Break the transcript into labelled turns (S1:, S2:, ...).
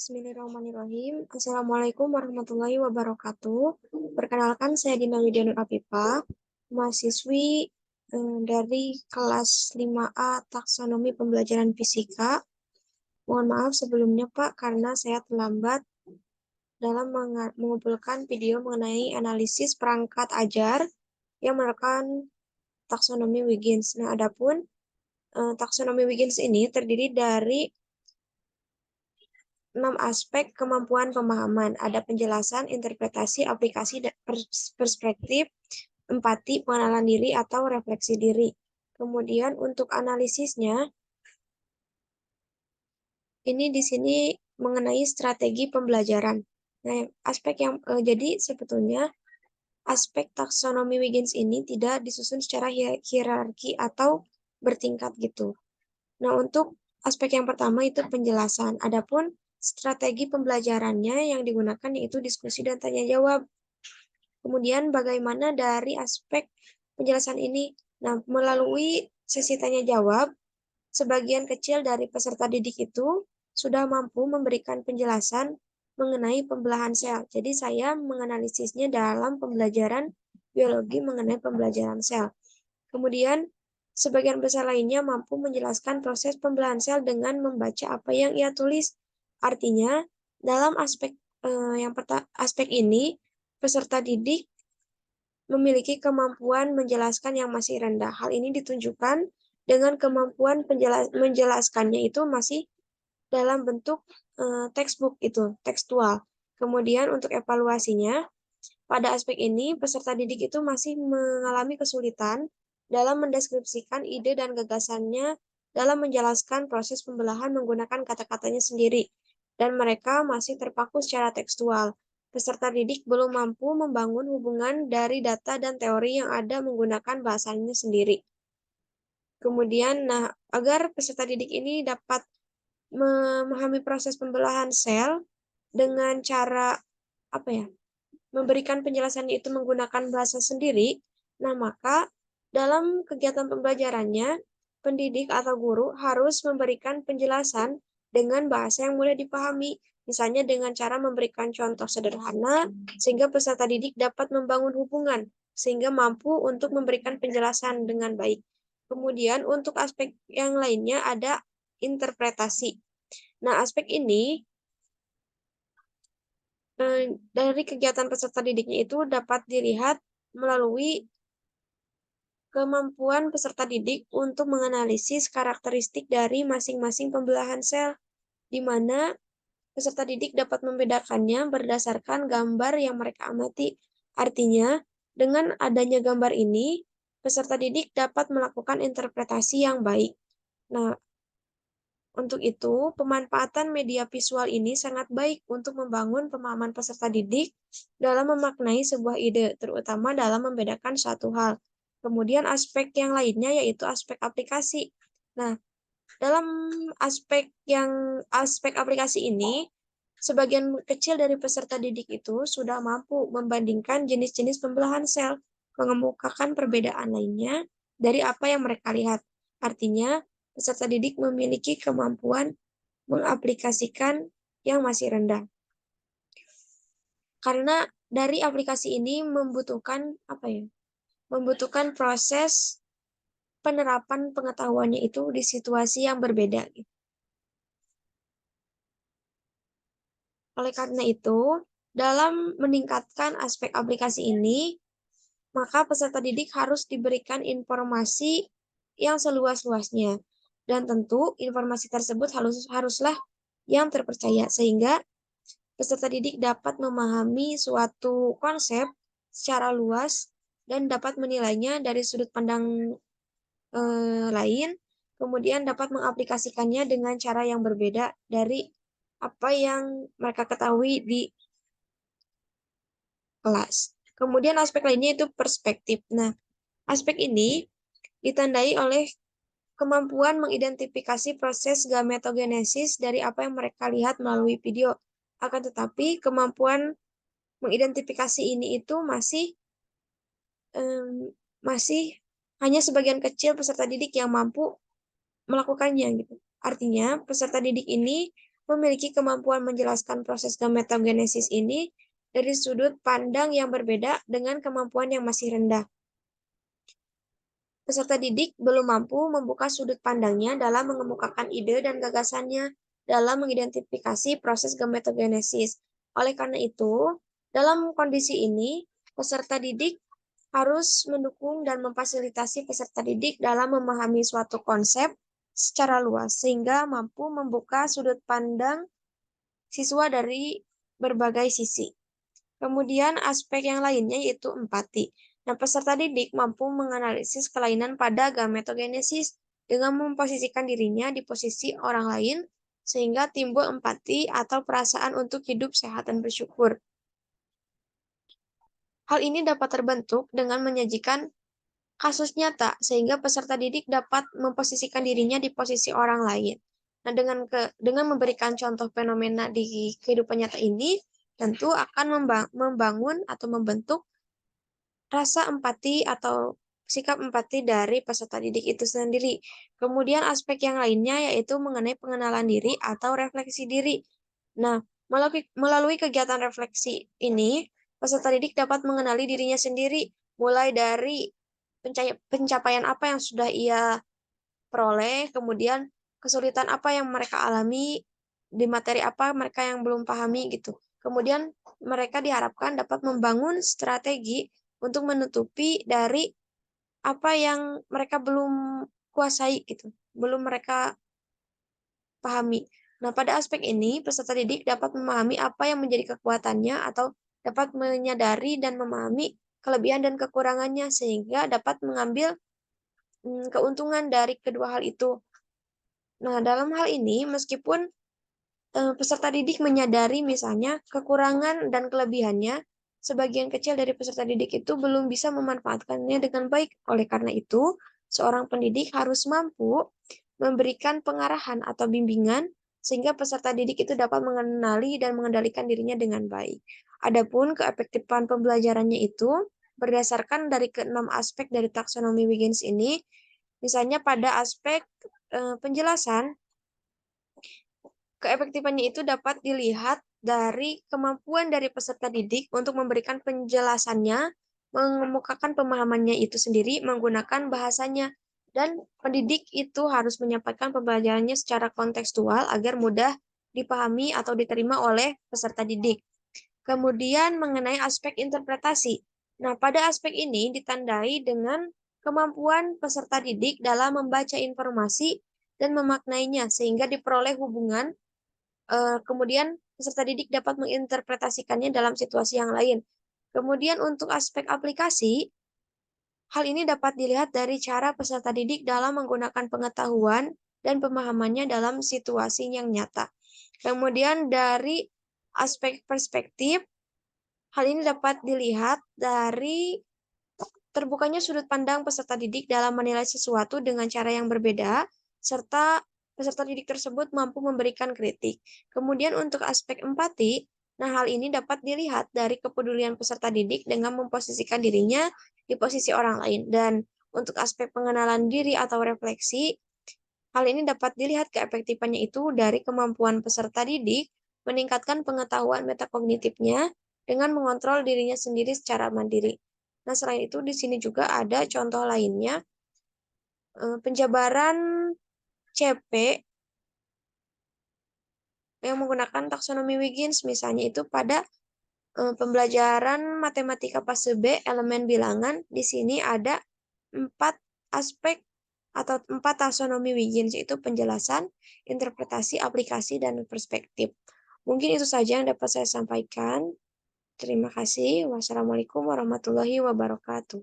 S1: Bismillahirrahmanirrahim. Assalamualaikum warahmatullahi wabarakatuh. Perkenalkan, saya Dina Widya Nur Afifa, mahasiswi dari kelas 5A Taksonomi Pembelajaran Fisika. Mohon maaf sebelumnya, Pak, karena saya terlambat dalam mengumpulkan video mengenai analisis perangkat ajar yang merupakan taksonomi Wiggins. Nah, adapun taksonomi Wiggins ini terdiri dari 6 aspek kemampuan pemahaman. Ada penjelasan, interpretasi, aplikasi, perspektif, empati, pengenalan diri, atau refleksi diri. Kemudian untuk analisisnya, ini di sini mengenai strategi pembelajaran. Nah, aspek yang jadi sebetulnya aspek taksonomi Wiggins ini tidak disusun secara hierarki atau bertingkat gitu. Nah, untuk aspek yang pertama itu penjelasan. Adapun strategi pembelajarannya yang digunakan yaitu diskusi dan tanya jawab. Kemudian bagaimana dari aspek penjelasan ini? Nah, melalui sesi tanya jawab, sebagian kecil dari peserta didik itu sudah mampu memberikan penjelasan mengenai pembelahan sel. Jadi saya menganalisisnya dalam pembelajaran biologi mengenai pembelajaran sel. Kemudian sebagian besar lainnya mampu menjelaskan proses pembelahan sel dengan membaca apa yang ia tulis. Artinya, dalam aspek ini, peserta didik memiliki kemampuan menjelaskan yang masih rendah. Hal ini ditunjukkan dengan kemampuan menjelaskannya itu masih dalam bentuk textbook itu, tekstual. Kemudian untuk evaluasinya, pada aspek ini peserta didik itu masih mengalami kesulitan dalam mendeskripsikan ide dan gagasannya dalam menjelaskan proses pembelahan menggunakan kata-katanya sendiri, dan mereka masih terpaku secara tekstual. Peserta didik belum mampu membangun hubungan dari data dan teori yang ada menggunakan bahasanya sendiri. Kemudian, agar peserta didik ini dapat memahami proses pembelahan sel dengan cara memberikan penjelasannya itu menggunakan bahasa sendiri, nah maka dalam kegiatan pembelajarannya, pendidik atau guru harus memberikan penjelasan dengan bahasa yang mudah dipahami, misalnya dengan cara memberikan contoh sederhana, sehingga peserta didik dapat membangun hubungan, sehingga mampu untuk memberikan penjelasan dengan baik. Kemudian untuk aspek yang lainnya ada interpretasi. Nah, aspek ini dari kegiatan peserta didiknya itu dapat dilihat melalui kemampuan peserta didik untuk menganalisis karakteristik dari masing-masing pembelahan sel, di mana peserta didik dapat membedakannya berdasarkan gambar yang mereka amati. Artinya, dengan adanya gambar ini, peserta didik dapat melakukan interpretasi yang baik. Nah, untuk itu, pemanfaatan media visual ini sangat baik untuk membangun pemahaman peserta didik dalam memaknai sebuah ide, terutama dalam membedakan suatu hal. Kemudian aspek yang lainnya yaitu aspek aplikasi. Nah, dalam aspek aplikasi ini, sebagian kecil dari peserta didik itu sudah mampu membandingkan jenis-jenis pembelahan sel, mengemukakan perbedaan lainnya dari apa yang mereka lihat. Artinya, peserta didik memiliki kemampuan mengaplikasikan yang masih rendah. Karena dari aplikasi ini membutuhkan proses penerapan pengetahuannya itu di situasi yang berbeda. Oleh karena itu, dalam meningkatkan aspek aplikasi ini, maka peserta didik harus diberikan informasi yang seluas-luasnya. Dan tentu informasi tersebut haruslah yang terpercaya, sehingga peserta didik dapat memahami suatu konsep secara luas dan dapat menilainya dari sudut pandang lain, kemudian dapat mengaplikasikannya dengan cara yang berbeda dari apa yang mereka ketahui di kelas. Kemudian aspek lainnya itu perspektif. Nah, aspek ini ditandai oleh kemampuan mengidentifikasi proses gametogenesis dari apa yang mereka lihat melalui video. Akan tetapi, kemampuan mengidentifikasi ini itu masih hanya sebagian kecil peserta didik yang mampu melakukannya gitu. Artinya, peserta didik ini memiliki kemampuan menjelaskan proses gametogenesis ini dari sudut pandang yang berbeda dengan kemampuan yang masih rendah. Peserta didik belum mampu membuka sudut pandangnya dalam mengemukakan ide dan gagasannya dalam mengidentifikasi proses gametogenesis. Oleh karena itu, dalam kondisi ini, peserta didik harus mendukung dan memfasilitasi peserta didik dalam memahami suatu konsep secara luas, sehingga mampu membuka sudut pandang siswa dari berbagai sisi. Kemudian aspek yang lainnya yaitu empati. Nah, peserta didik mampu menganalisis kelainan pada gametogenesis dengan memposisikan dirinya di posisi orang lain sehingga timbul empati atau perasaan untuk hidup sehat dan bersyukur. Hal ini dapat terbentuk dengan menyajikan kasus nyata sehingga peserta didik dapat memposisikan dirinya di posisi orang lain. Nah, dengan memberikan contoh fenomena di kehidupan nyata ini tentu akan membangun atau membentuk rasa empati atau sikap empati dari peserta didik itu sendiri. Kemudian aspek yang lainnya yaitu mengenai pengenalan diri atau refleksi diri. Nah, melalui kegiatan refleksi ini, peserta didik dapat mengenali dirinya sendiri, mulai dari pencapaian apa yang sudah ia peroleh, kemudian kesulitan apa yang mereka alami, di materi apa mereka yang belum pahami gitu. Kemudian mereka diharapkan dapat membangun strategi untuk menutupi dari apa yang mereka belum kuasai gitu, belum mereka pahami. Nah, pada aspek ini, peserta didik dapat memahami apa yang menjadi kekuatannya atau dapat menyadari dan memahami kelebihan dan kekurangannya sehingga dapat mengambil keuntungan dari kedua hal itu. Nah, dalam hal ini, meskipun peserta didik menyadari misalnya kekurangan dan kelebihannya, sebagian kecil dari peserta didik itu belum bisa memanfaatkannya dengan baik. Oleh karena itu, seorang pendidik harus mampu memberikan pengarahan atau bimbingan sehingga peserta didik itu dapat mengenali dan mengendalikan dirinya dengan baik. Adapun keefektifan pembelajarannya itu berdasarkan dari keenam aspek dari taksonomi Wiggins ini, misalnya pada aspek penjelasan, keefektifannya itu dapat dilihat dari kemampuan dari peserta didik untuk memberikan penjelasannya, mengemukakan pemahamannya itu sendiri menggunakan bahasanya, dan pendidik itu harus menyampaikan pembelajarannya secara kontekstual agar mudah dipahami atau diterima oleh peserta didik. Kemudian mengenai aspek interpretasi. Nah, pada aspek ini ditandai dengan kemampuan peserta didik dalam membaca informasi dan memaknainya sehingga diperoleh hubungan. Kemudian peserta didik dapat menginterpretasikannya dalam situasi yang lain. Kemudian untuk aspek aplikasi, hal ini dapat dilihat dari cara peserta didik dalam menggunakan pengetahuan dan pemahamannya dalam situasi yang nyata. Kemudian dari aspek perspektif, hal ini dapat dilihat dari terbukanya sudut pandang peserta didik dalam menilai sesuatu dengan cara yang berbeda, serta peserta didik tersebut mampu memberikan kritik. Kemudian untuk aspek empati, nah hal ini dapat dilihat dari kepedulian peserta didik dengan memposisikan dirinya di posisi orang lain. Dan untuk aspek pengenalan diri atau refleksi, hal ini dapat dilihat keefektifannya itu dari kemampuan peserta didik meningkatkan pengetahuan metakognitifnya dengan mengontrol dirinya sendiri secara mandiri. Nah, selain itu di sini juga ada contoh lainnya, penjabaran CP yang menggunakan taksonomi Wiggins, misalnya itu pada pembelajaran matematika fase B elemen bilangan. Di sini ada 4 aspek atau 4 taksonomi Wiggins, yaitu penjelasan, interpretasi, aplikasi, dan perspektif. Mungkin itu saja yang dapat saya sampaikan. Terima kasih. Wassalamualaikum warahmatullahi wabarakatuh.